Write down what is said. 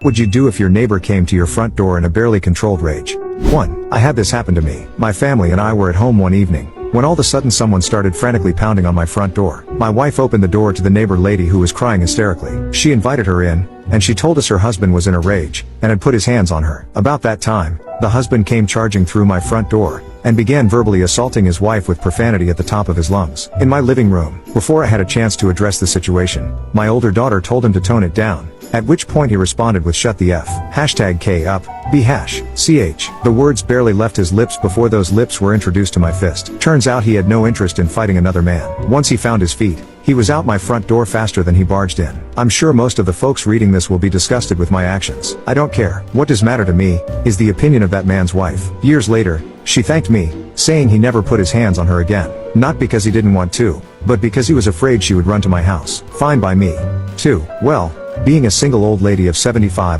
Would you do if your neighbor came to your front door in a barely controlled rage? 1. I had this happen to me. My family and I were at home one evening, when all of a sudden someone started frantically pounding on my front door. My wife opened the door to the neighbor lady who was crying hysterically. She invited her in, and she told us her husband was in a rage, and had put his hands on her. About that time, the husband came charging through my front door, and began verbally assaulting his wife with profanity at the top of his lungs. In my living room, before I had a chance to address the situation, my older daughter told him to tone it down, at which point he responded with "Shut the F. #K up, B hash, CH. The words barely left his lips before those lips were introduced to my fist. Turns out he had no interest in fighting another man. Once he found his feet, he was out my front door faster than he barged in. I'm sure most of the folks reading this will be disgusted with my actions. I don't care. What does matter to me, is the opinion of that man's wife. Years later, she thanked me, saying he never put his hands on her again. Not because he didn't want to, but because he was afraid she would run to my house. Fine by me. 2. Well, being a single old lady of 75,